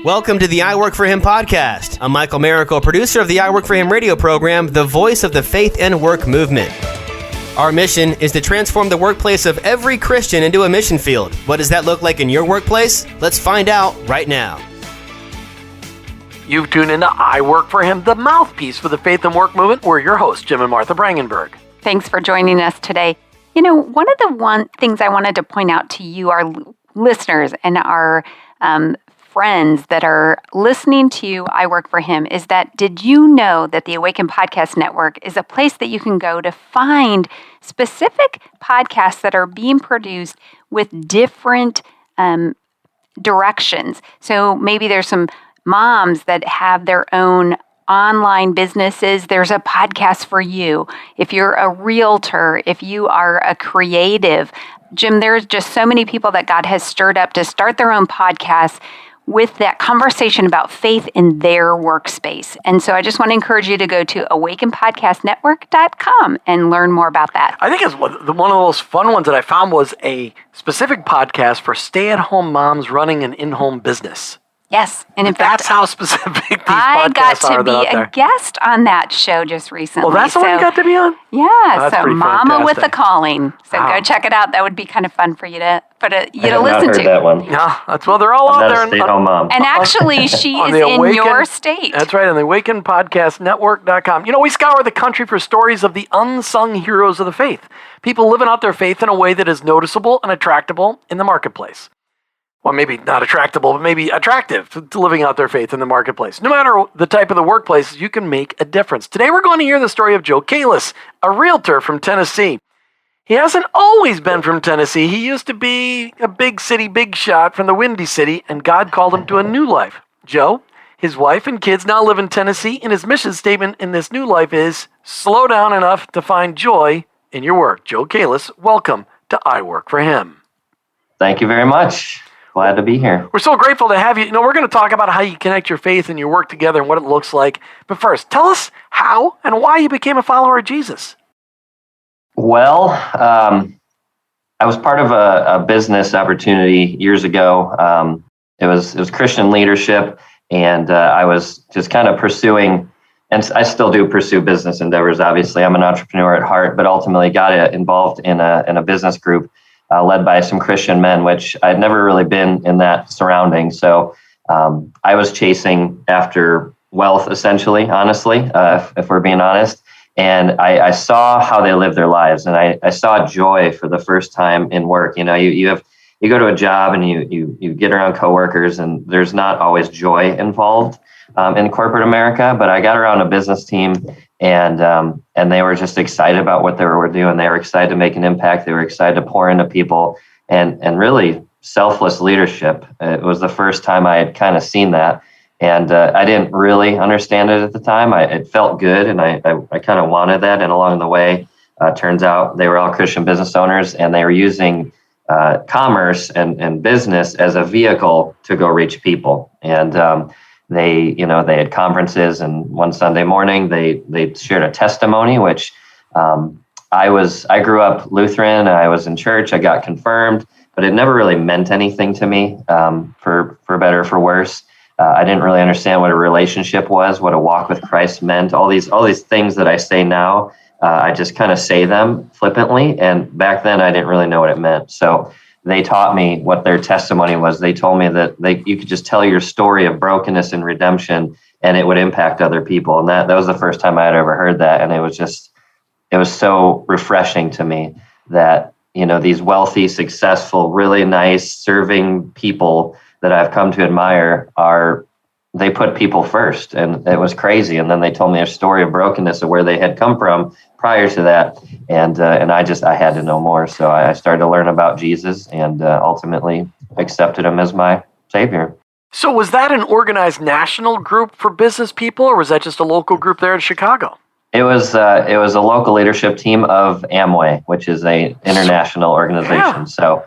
Welcome to the I Work For Him podcast. I'm Michael Miracle, producer of the I Work For Him radio program, the voice of the faith and work movement. Our mission is to transform the workplace of every Christian into a mission field. What does that look like in your workplace? Let's find out right now. You've tuned into I Work For Him, the mouthpiece for the faith and work movement. We're your hosts, Jim and Martha Brangenberg. Thanks for joining us today. You know, one of the things I wanted to point out to you, our listeners and our friends that are listening to I Work For Him, is that did you know that the Awaken Podcast Network is a place that you can go to find specific podcasts that are being produced with different directions? So maybe there's some moms that have their own online businesses. There's a podcast for you. If you're a realtor, if you are a creative, Jim, there's just so many people that God has stirred up to start their own podcasts with that conversation about faith in their workspace. And so I just want to encourage you to go to awakenpodcastnetwork.com and learn more about that. I think it's one of the most fun ones that I found was a specific podcast for stay-at-home moms running an in-home business. Yes, and in fact, that's how specific these I got podcasts to be a guest on that show just recently. Well, that's the one you got to be on? Yeah, That's so pretty Mama fantastic. with a Calling. So Wow. Go check it out. That would be kind of fun for you to listen I have not to. heard that one. Yeah, they're all I'm out not there. a stay-at-home mom. And actually, she On is the in Awaken- your state. That's right, on the AwakenPodcastNetwork.com. You know, we scour the country for stories of the unsung heroes of the faith, people living out their faith in a way that is noticeable and attractable in the marketplace. Well, maybe not attractable, but maybe attractive to living out their faith in the marketplace. No matter the type of the workplace, you can make a difference. Today, we're going to hear the story of Joe Kallis, a realtor from Tennessee. He hasn't always been from Tennessee. He used to be a big city, big shot from the Windy City, and God called him to a new life. Joe, his wife, and kids now live in Tennessee, and his mission statement in this new life is, slow down enough to find joy in your work. Joe Kallis, welcome to I Work For Him. Thank you very much. Glad to be here. We're so grateful to have you. You know, we're going to talk about how you connect your faith and your work together and what it looks like. But first, tell us how and why you became a follower of Jesus. Well, I was part of a business opportunity years ago. It was Christian leadership, and I was just kind of pursuing, and I still do pursue business endeavors. Obviously, I'm an entrepreneur at heart, but ultimately got involved in a business group led by some Christian men, which I'd never really been in that surrounding. So I was chasing after wealth, essentially, honestly, if we're being honest. And I saw how they live their lives, and I saw joy for the first time in work. You know, you go to a job and you get around coworkers, and there's not always joy involved in corporate America. But I got around a business team, and they were just excited about what they were doing. They were excited to make an impact. They were excited to pour into people, and really selfless leadership. It was the first time I had kind of seen that. And I didn't really understand it at the time. It felt good, and I kind of wanted that. And along the way, turns out they were all Christian business owners, and they were using commerce and business as a vehicle to go reach people. And they had conferences, and one Sunday morning they shared a testimony, which I grew up Lutheran. I was in church. I got confirmed, but it never really meant anything to me, for better or for worse. I didn't really understand what a relationship was, what a walk with Christ meant. All these things that I say now, I just kind of say them flippantly. And back then, I didn't really know what it meant. So they taught me what their testimony was. They told me that you could just tell your story of brokenness and redemption, and it would impact other people. And that was the first time I had ever heard that. And it was so refreshing to me that, you know, these wealthy, successful, really nice, serving people that I've come to admire they put people first, and it was crazy. And then they told me a story of brokenness of where they had come from prior to that. And I had to know more. So I started to learn about Jesus, and ultimately accepted him as my savior. So was that an organized national group for business people, or was that just a local group there in Chicago? It was a local leadership team of Amway, which is a international organization. Yeah. So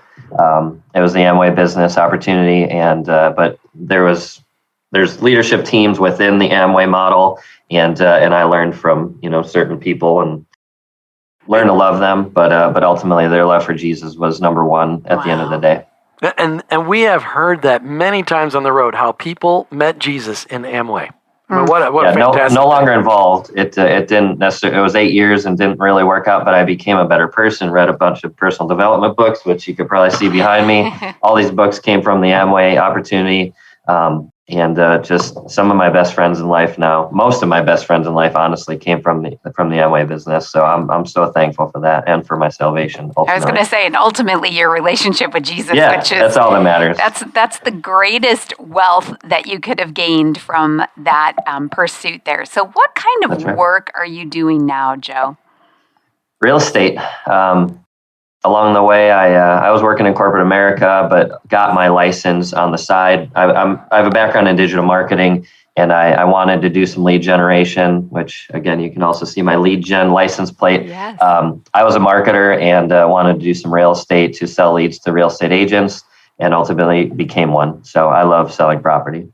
it was the Amway business opportunity, and but there's leadership teams within the Amway model, and I learned from certain people and learned to love them, but ultimately their love for Jesus was number one at the end of the day. And we have heard that many times on the road, how people met Jesus in Amway. I mean, what a fantastic no longer involved. It didn't necessarily. It was 8 years and didn't really work out. But I became a better person. Read a bunch of personal development books, which you could probably see behind me. All these books came from the Amway opportunity, and just some of my best friends in life now. Most of my best friends in life, honestly, came from the Amway business. So I'm so thankful for that and for my salvation. Ultimately. I was going to say, and ultimately your relationship with Jesus, yeah, which is that's all that matters. That's the greatest wealth that you could have gained from that pursuit there. So what kind of work are you doing now, Joe? Real estate. Along the way, I was working in corporate America, but got my license on the side. I have a background in digital marketing, and I wanted to do some lead generation, which again, you can also see my lead gen license plate. Yes. I was a marketer and wanted to do some real estate to sell leads to real estate agents, and ultimately became one. So I love selling property.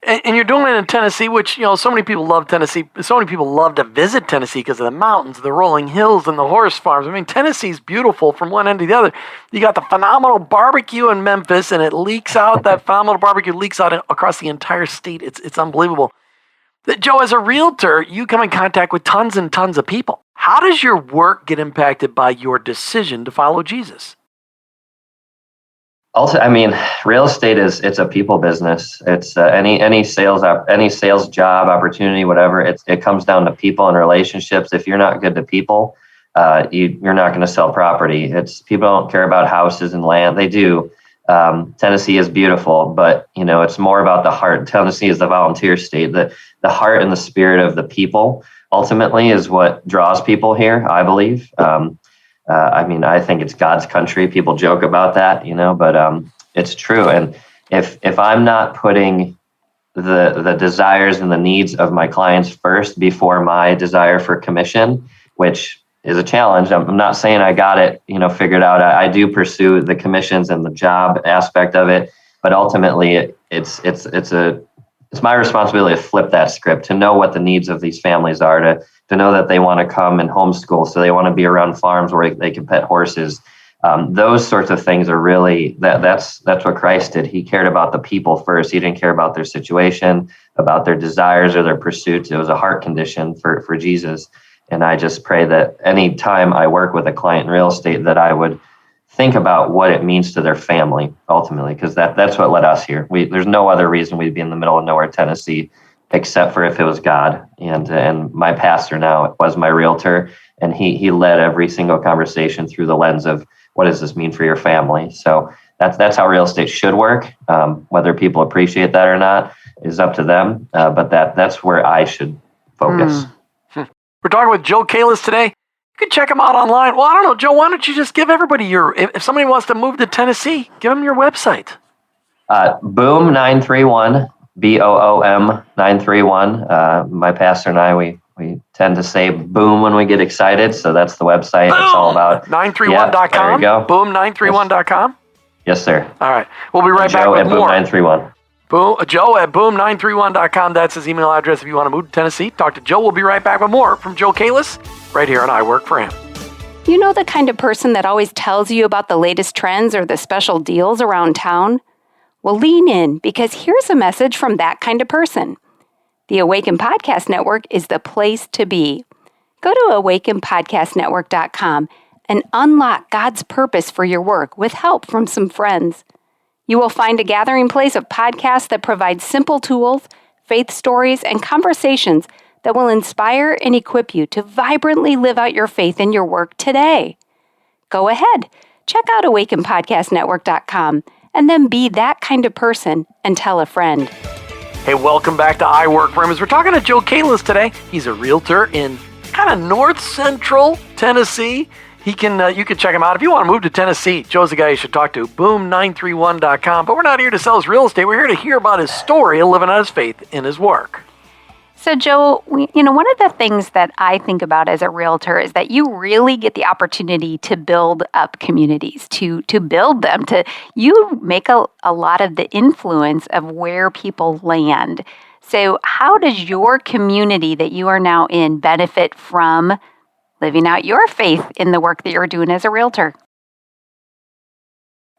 And you're doing it in Tennessee, which, so many people love Tennessee. So many people love to visit Tennessee because of the mountains, the rolling hills, and the horse farms. I mean, Tennessee's beautiful from one end to the other. You got the phenomenal barbecue in Memphis, and it leaks out. That phenomenal barbecue leaks out across the entire state. It's unbelievable. Joe, as a realtor, you come in contact with tons and tons of people. How does your work get impacted by your decision to follow Jesus? Also, I mean, real estate it's a people business. It's any sales job opportunity, whatever. It comes down to people and relationships. If you're not good to people, you're not going to sell property. People don't care about houses and land. They do. Tennessee is beautiful, but it's more about the heart. Tennessee is the volunteer state. The heart and the spirit of the people ultimately is what draws people here, I believe. I think it's God's country. People joke about that, but it's true. And if I'm not putting the desires and the needs of my clients first before my desire for commission, which is a challenge. I'm not saying I got it, figured out. I do pursue the commissions and the job aspect of it, but ultimately it's my responsibility to flip that script, to know what the needs of these families are, to know that they want to come and homeschool, so they want to be around farms where they can pet horses. Those sorts of things are really, that's what Christ did. He cared about the people first. He didn't care about their situation, about their desires or their pursuits. It was a heart condition for Jesus. And I just pray that any time I work with a client in real estate, that I would think about what it means to their family ultimately, because that's what led us here. There's no other reason we'd be in the middle of nowhere, Tennessee, except for if it was God. And my pastor now was my realtor, and he led every single conversation through the lens of, what does this mean for your family? So that's how real estate should work. Whether people appreciate that or not is up to them. But that's where I should focus. We're talking with Joe Kallis today. You can check him out online. Well, I don't know, Joe, why don't you just give everybody if somebody wants to move to Tennessee, give them your website. Boom 931, BOOM 931. My pastor and I, we tend to say boom when we get excited. So that's the website. Boom! It's all about 931.com. There you go. Boom931.com. Yes, sir. All right. We'll be right back with more. Boom 931. Joe at boom931.com. That's his email address if you want to move to Tennessee. Talk to Joe. We'll be right back with more from Joe Kallis right here on I Work for Him. You know the kind of person that always tells you about the latest trends or the special deals around town? Well, lean in, because here's a message from that kind of person. The Awaken Podcast Network is the place to be. Go to awakenpodcastnetwork.com and unlock God's purpose for your work with help from some friends. You will find a gathering place of podcasts that provide simple tools, faith stories, and conversations that will inspire and equip you to vibrantly live out your faith in your work today. Go ahead, check out awakenpodcastnetwork.com and then be that kind of person and tell a friend. Hey, welcome back to I Work for Him. As we're talking to Joe Kallis today. He's a realtor in kind of north central Tennessee. You can check him out. If you want to move to Tennessee, Joe's the guy you should talk to, boom931.com. But we're not here to sell his real estate. We're here to hear about his story of living out his faith in his work. So, Joe, one of the things that I think about as a realtor is that you really get the opportunity to build up communities, to build them. You make a lot of the influence of where people land. So how does your community that you are now in benefit from living out your faith in the work that you're doing as a realtor?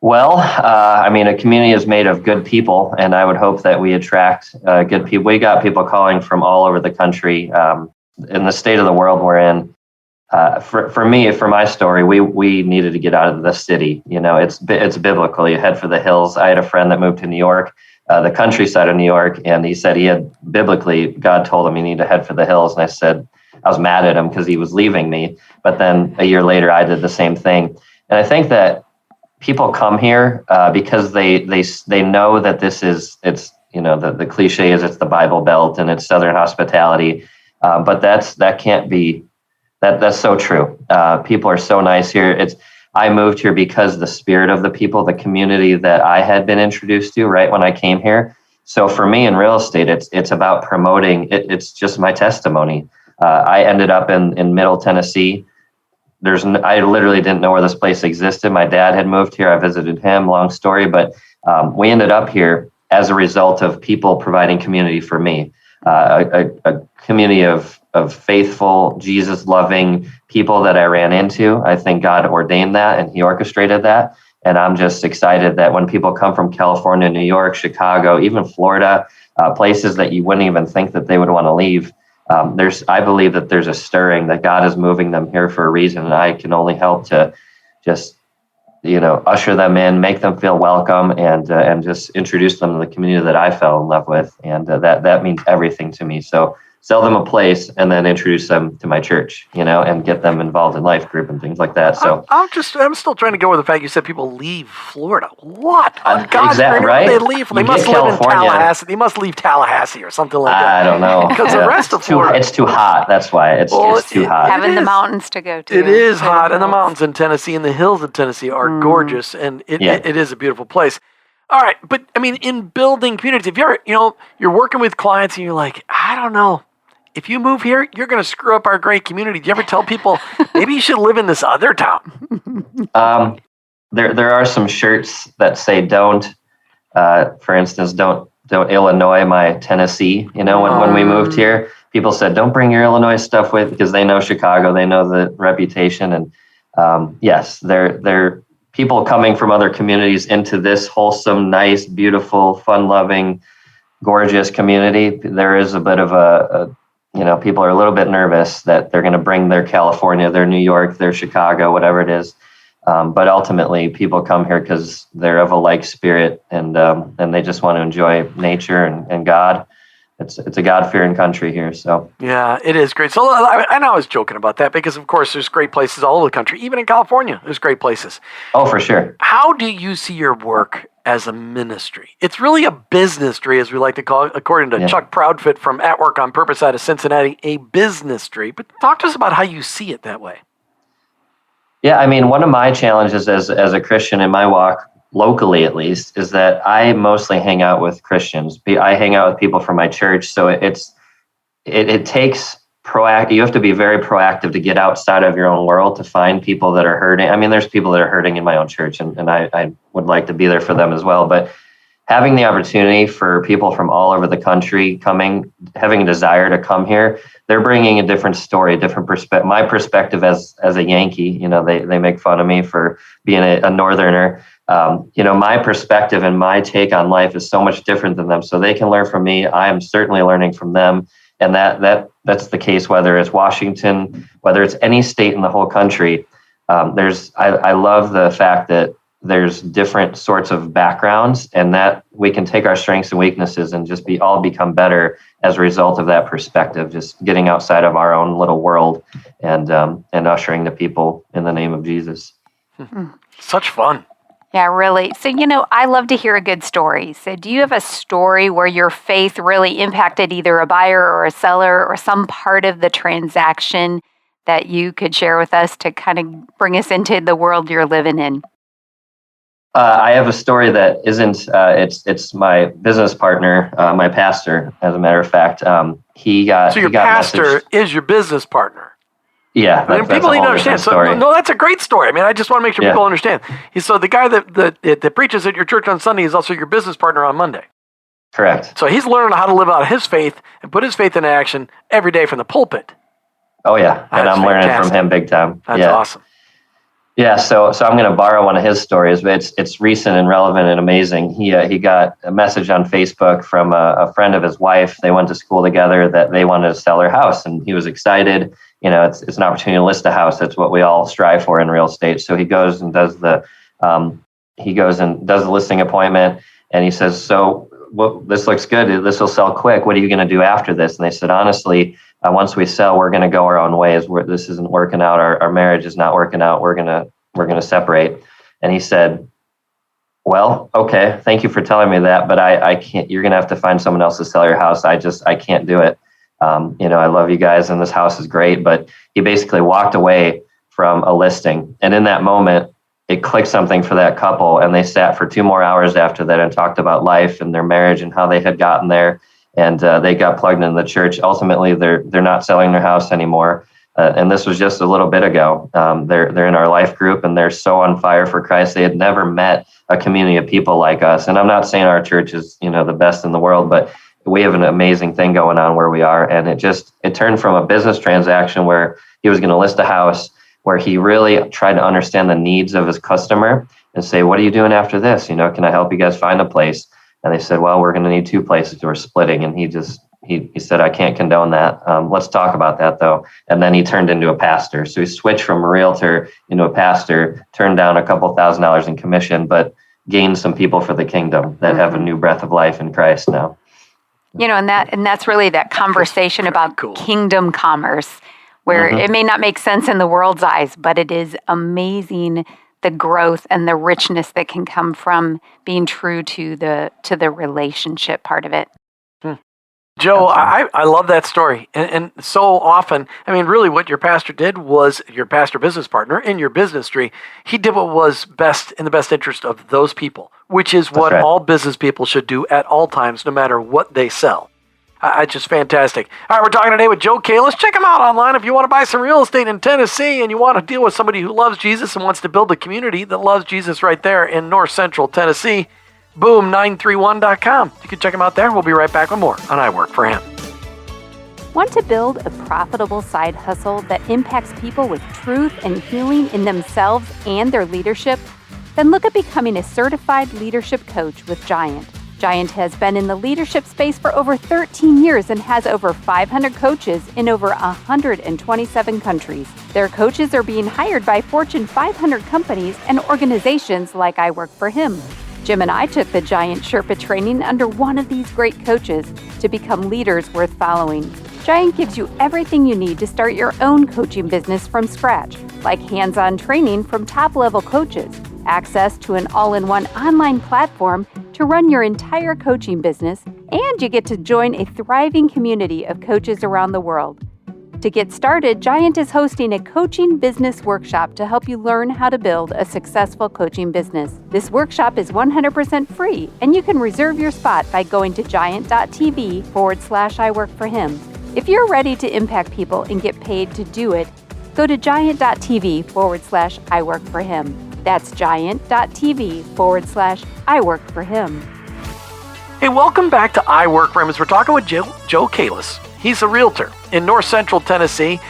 Well, I mean, a community is made of good people, and I would hope that we attract good people. We got people calling from all over the country. In the state of the world we're in, for me, for my story, we needed to get out of the city. You know, it's biblical. You head for the hills. I had a friend that moved to New York, the countryside of New York, and he said he had biblically, God told him you need to head for the hills. And I said, I was mad at him because he was leaving me. But then a year later, I did the same thing. And I think that people come here because they know that it's the cliche is it's the Bible Belt and it's Southern hospitality, but that can't be that's so true. People are so nice here. I moved here because the spirit of the people, the community that I had been introduced to right when I came here. So for me in real estate, it's about promoting. It's just my testimony. I ended up in Middle Tennessee. I literally didn't know where this place existed. My dad had moved here. I visited him, long story, but we ended up here as a result of people providing community for me, a community of faithful, Jesus-loving people that I ran into. I think God ordained that and he orchestrated that. And I'm just excited that when people come from California, New York, Chicago, even Florida, places that you wouldn't even think that they would want to leave, I believe that there's a stirring that God is moving them here for a reason, and I can only help to just, usher them in, make them feel welcome, and just introduce them to the community that I fell in love with, and that means everything to me. So sell them a place and then introduce them to my church, and get them involved in life group and things like that. So I'm still trying to go with the fact you said people leave Florida. What? Exactly right. They leave. They must live in Tallahassee. They must leave Tallahassee or something like that. I don't know. Because the rest of Florida, it's too hot. That's why it's too hot. Having the mountains to go to. It is hot, and the mountains in Tennessee and the hills in Tennessee are gorgeous, and it is a beautiful place. All right, but I mean, in building communities, if you're working with clients and you're like, I don't know. If you move here, you're going to screw up our great community. Do you ever tell people, maybe you should live in this other town? There are some shirts that say don't, for instance, don't Illinois my Tennessee. When we moved here, people said, don't bring your Illinois stuff with, because they know Chicago, they know the reputation. And yes, they're people coming from other communities into this wholesome, nice, beautiful, fun-loving, gorgeous community. There is a bit of people are a little bit nervous that they're going to bring their California, their New York, their Chicago, whatever it is. But ultimately, people come here because they're of a like spirit, and they just want to enjoy nature and God. It's a God-fearing country here. So yeah, it is great. So I know I was joking about that because, of course, there's great places all over the country. Even in California, there's great places. Oh, for sure. How do you see your work as a ministry? It's really a businessry, as we like to call it, according to Chuck Proudfoot from At Work on Purpose out of Cincinnati, a businessry. But talk to us about how you see it that way. Yeah, I mean, one of my challenges as a Christian in my walk, locally at least, is that I mostly hang out with Christians. I hang out with people from my church, so it takes proactive. You have to be very proactive to get outside of your own world to find people that are hurting. I mean, there's people that are hurting in my own church, and I would like to be there for them as well. But having the opportunity for people from all over the country having a desire to come here, they're bringing a different story, a different perspective. My perspective as a Yankee, they make fun of me for being a Northerner. My perspective and my take on life is so much different than them. So they can learn from me. I am certainly learning from them. And that's the case, whether it's Washington, whether it's any state in the whole country. I love the fact that there's different sorts of backgrounds, and that we can take our strengths and weaknesses and just all become better as a result of that perspective, just getting outside of our own little world and ushering the people in the name of Jesus. Such fun. Yeah, really. So, I love to hear a good story. So do you have a story where your faith really impacted either a buyer or a seller or some part of the transaction that you could share with us to kind of bring us into the world you're living in? I have a story that isn't, it's my business partner, my pastor, as a matter of fact. So your pastor is your business partner? Yeah. People need to understand. So, no, that's a great story. I mean, I just want to make sure people understand. So the guy that preaches at your church on Sunday is also your business partner on Monday. Correct. So he's learning how to live out his faith and put his faith into action every day from the pulpit. Oh, yeah. And I'm learning from him big time. That's awesome. Yeah, so I'm going to borrow one of his stories, but it's recent and relevant and amazing. He got a message on Facebook from a friend of his wife. They went to school together that they wanted to sell their house, and he was excited. It's an opportunity to list a house. That's what we all strive for in real estate. So he goes and does the listing appointment, and he says, "So, well, this looks good. This will sell quick. What are you going to do after this?" And they said, "Honestly, once we sell, we're going to go our own ways. This isn't working out. Our marriage is not working out. We're gonna separate." And he said, "Well, okay, thank you for telling me that, but I can't. You're gonna have to find someone else to sell your house. I can't do it. I love you guys, and this house is great." But he basically walked away from a listing, and in that moment, it clicked something for that couple, and they sat for 2 more hours after that and talked about life and their marriage and how they had gotten there. And they got plugged into the church. Ultimately, they're not selling their house anymore. And this was just a little bit ago. They're in our life group, and they're so on fire for Christ. They had never met a community of people like us. And I'm not saying our church is, the best in the world, but we have an amazing thing going on where we are. And it turned from a business transaction where he was going to list a house, where he really tried to understand the needs of his customer and say, "What are you doing after this? Can I help you guys find a place?" And they said, "Well, we're going to need 2 places. We're splitting." And he said, "I can't condone that. Let's talk about that, though." And then he turned into a pastor. So he switched from a realtor into a pastor, turned down a couple $1,000s in commission, but gained some people for the kingdom that have a new breath of life in Christ now. And that's really that conversation about kingdom commerce, where it may not make sense in the world's eyes, but it is amazing the growth and the richness that can come from being true to the relationship part of it. Joe, I love that story. And so often, really what your pastor did was, your pastor business partner in your business tree, he did what was best in the best interest of those people, which is what all business people should do at all times, no matter what they sell. Just fantastic. All right, we're talking today with Joe Kallis. Check him out online if you want to buy some real estate in Tennessee and you want to deal with somebody who loves Jesus and wants to build a community that loves Jesus right there in North Central Tennessee. Boom931.com. You can check him out there. We'll be right back with more on I Work for Him. Want to build a profitable side hustle that impacts people with truth and healing in themselves and their leadership? Then look at becoming a certified leadership coach with Giant. Giant has been in the leadership space for over 13 years and has over 500 coaches in over 127 countries. Their coaches are being hired by Fortune 500 companies and organizations like I Work for Him. Jim and I took the Giant Sherpa training under one of these great coaches to become leaders worth following. Giant gives you everything you need to start your own coaching business from scratch, like hands-on training from top-level coaches, access to an all-in-one online platform to run your entire coaching business, and you get to join a thriving community of coaches around the world. To get started, Giant is hosting a coaching business workshop to help you learn how to build a successful coaching business. This workshop is 100% free, and you can reserve your spot by going to giant.tv/I Work for Him. If you're ready to impact people and get paid to do it, go to giant.tv/I Work for Him. That's giant.tv/I Work for Him. Hey, welcome back to I Work for Him as we're talking with Joe Kallis. He's a realtor in North Central Tennessee.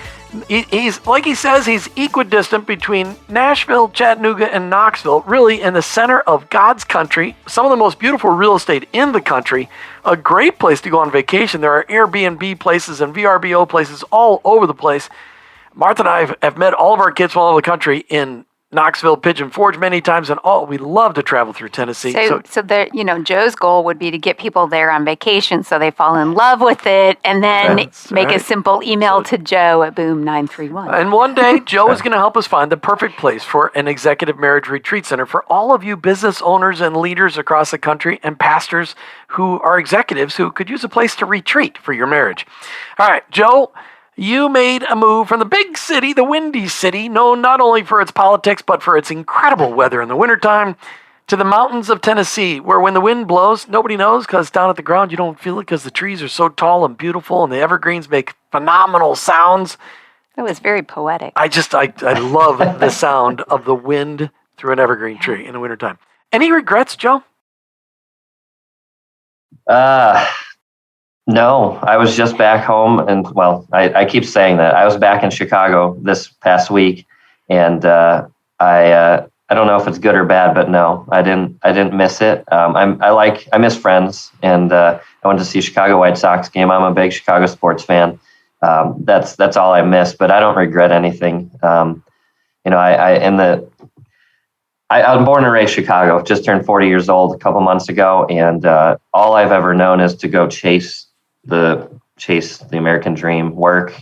He's, like he says, he's equidistant between Nashville, Chattanooga, and Knoxville, really in the center of God's country, some of the most beautiful real estate in the country, a great place to go on vacation. There are Airbnb places and VRBO places all over the place. Martha and I have met all of our kids from all over the country in Knoxville, Pigeon Forge many times, and we love to travel through Tennessee. So Joe's goal would be to get people there on vacation so they fall in love with it, and then make a simple email to Joe at Boom931. And one day, Joe is going to help us find the perfect place for an executive marriage retreat center for all of you business owners and leaders across the country and pastors who are executives who could use a place to retreat for your marriage. All right, Joe, you made a move from the big city, the windy city, known not only for its politics, but for its incredible weather in the wintertime, to the mountains of Tennessee, where when the wind blows, nobody knows because down at the ground you don't feel it because the trees are so tall and beautiful and the evergreens make phenomenal sounds. That was very poetic. I love the sound of the wind through an evergreen tree in the wintertime. Any regrets, Joe? No, I was just back home, and I keep saying that. I was back in Chicago this past week, and I don't know if it's good or bad, but no, I didn't miss it. I miss friends, and I went to see Chicago White Sox game. I'm a big Chicago sports fan. That's all I miss, but I don't regret anything. I'm born and raised Chicago. Just turned 40 years old a couple months ago, and all I've ever known is to go chase the American dream, work,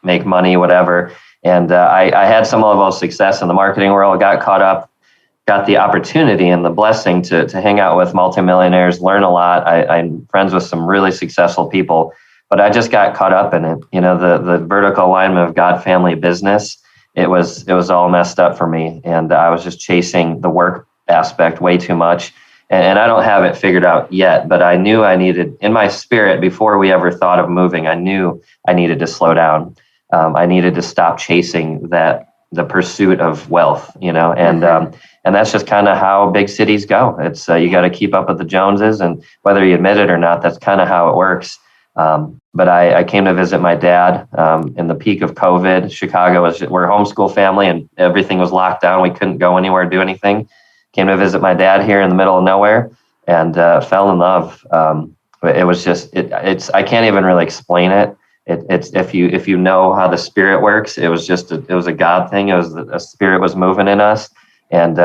make money, whatever. And I had some level of success in the marketing world, got caught up, got the opportunity and the blessing to hang out with multimillionaires, learn a lot. I'm friends with some really successful people, but I just got caught up in it. The vertical alignment of God, family, business, it was all messed up for me. And I was just chasing the work aspect way too much. And I don't have it figured out yet, but I knew I needed, in my spirit, before we ever thought of moving, I knew I needed to slow down. I needed to stop chasing the pursuit of wealth, and that's just kind of how big cities go. It's you got to keep up with the Joneses, and whether you admit it or not, that's kind of how it works. But I came to visit my dad in the peak of COVID. Chicago we're a homeschool family, and everything was locked down. We couldn't go anywhere, do anything. Came to visit my dad here in the middle of nowhere, and fell in love. It was just I can't even really explain it. It's if you know how the Spirit works, it was a God thing. It was a Spirit was moving in us, and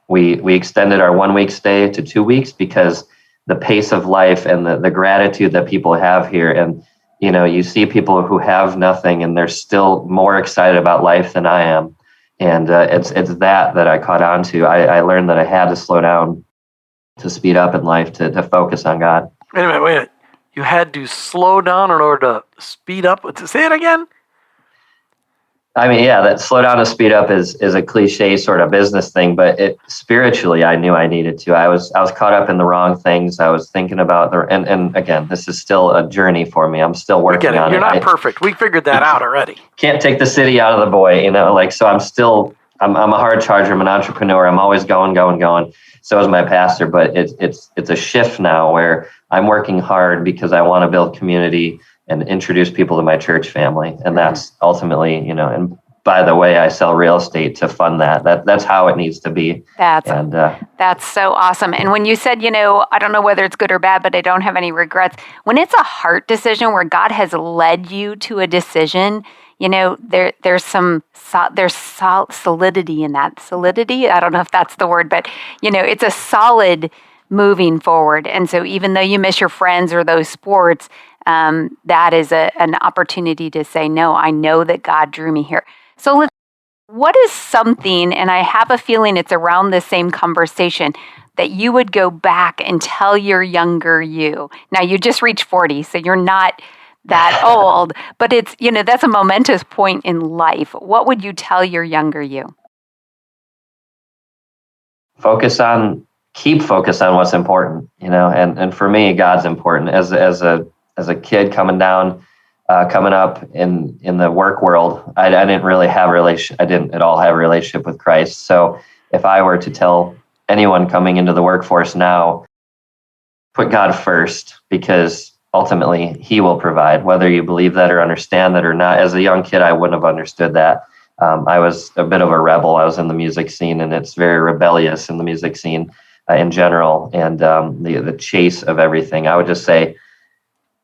we extended our 1 week stay to 2 weeks because the pace of life and the gratitude that people have here, and you see people who have nothing and they're still more excited about life than I am, and it's that I caught on to. I learned that I had to slow down to speed up in life to focus on God. Wait a minute. You had to slow down in order to speed up. Say it again. I mean, yeah, that slow down to speed up is a cliche sort of business thing, but spiritually, I knew I needed to. I was caught up in the wrong things. I was thinking about and again, this is still a journey for me. I'm still working on it. You're not perfect. We figured that out already. Can't take the city out of the boy, so I'm a hard charger. I'm an entrepreneur. I'm always going. So is my pastor, but it's a shift now where I'm working hard because I want to build community and introduce people to my church family. And that's ultimately, and by the way, I sell real estate to fund that. That's how it needs to be. That's so awesome. And when you said, I don't know whether it's good or bad, but I don't have any regrets. When it's a heart decision where God has led you to a decision, there's solidity in that. Solidity? I don't know if that's the word, but, it's a solid moving forward. And so even though you miss your friends or those sports, that is an opportunity to say, no, I know that God drew me here. So what is something, and I have a feeling it's around the same conversation, that you would go back and tell your younger you? Now, you just reached 40, so you're not that old, but it's, that's a momentous point in life. What would you tell your younger you? Keep focus on what's important, and for me, God's important. As a kid coming up in the work world, I didn't really have I didn't at all have a relationship with Christ. So if I were to tell anyone coming into the workforce now, put God first, because ultimately He will provide, whether you believe that or understand that or not. As a young kid, I wouldn't have understood that. I was a bit of a rebel. I was in the music scene, and it's very rebellious in the music scene in general, and the chase of everything. I would just say,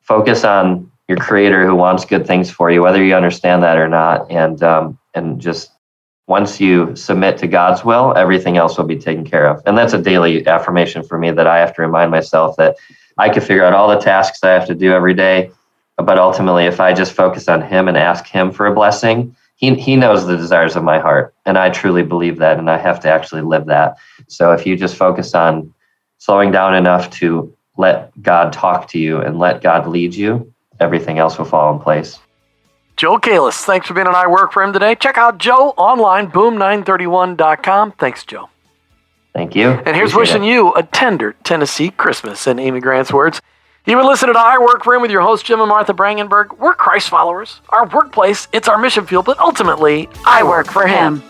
focus on your Creator who wants good things for you, whether you understand that or not. And just once you submit to God's will, everything else will be taken care of. And that's a daily affirmation for me, that I have to remind myself that I can figure out all the tasks I have to do every day. But ultimately, if I just focus on Him and ask Him for a blessing, He knows the desires of my heart. And I truly believe that. And I have to actually live that. So if you just focus on slowing down enough to let God talk to you and let God lead you, everything else will fall in place. Joe Kallis, thanks for being on I Work For Him today. Check out Joe online, boom931.com. Thanks, Joe. Thank you. And here's wishing you a tender Tennessee Christmas, in Amy Grant's words. You've been listening to I Work For Him with your hosts, Jim and Martha Brangenberg. We're Christ followers. Our workplace, it's our mission field, but ultimately, I work for Him.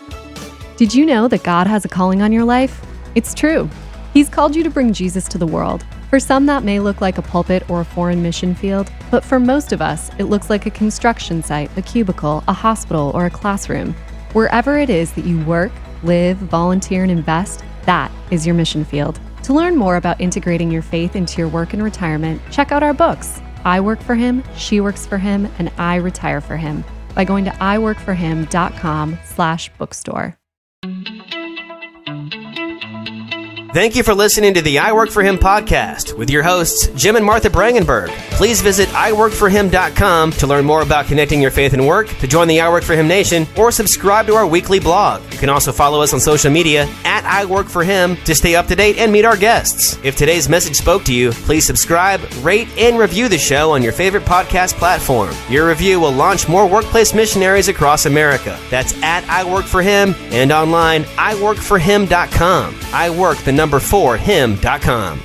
Did you know that God has a calling on your life? It's true. He's called you to bring Jesus to the world. For some, that may look like a pulpit or a foreign mission field, but for most of us, it looks like a construction site, a cubicle, a hospital, or a classroom. Wherever it is that you work, live, volunteer, and invest, that is your mission field. To learn more about integrating your faith into your work and retirement, check out our books, I Work for Him, She Works for Him, and I Retire for Him by going to iworkforhim.com/bookstore. Thank you for listening to the I Work for Him podcast with your hosts, Jim and Martha Brangenberg. Please visit iworkforhim.com to learn more about connecting your faith and work, to join the I Work for Him Nation, or subscribe to our weekly blog. You can also follow us on social media at I Work for Him to stay up to date and meet our guests. If today's message spoke to you, please subscribe, rate, and review the show on your favorite podcast platform. Your review will launch more workplace missionaries across America. That's at I Work for Him and online iworkforhim.com. I work the number 4 him.com.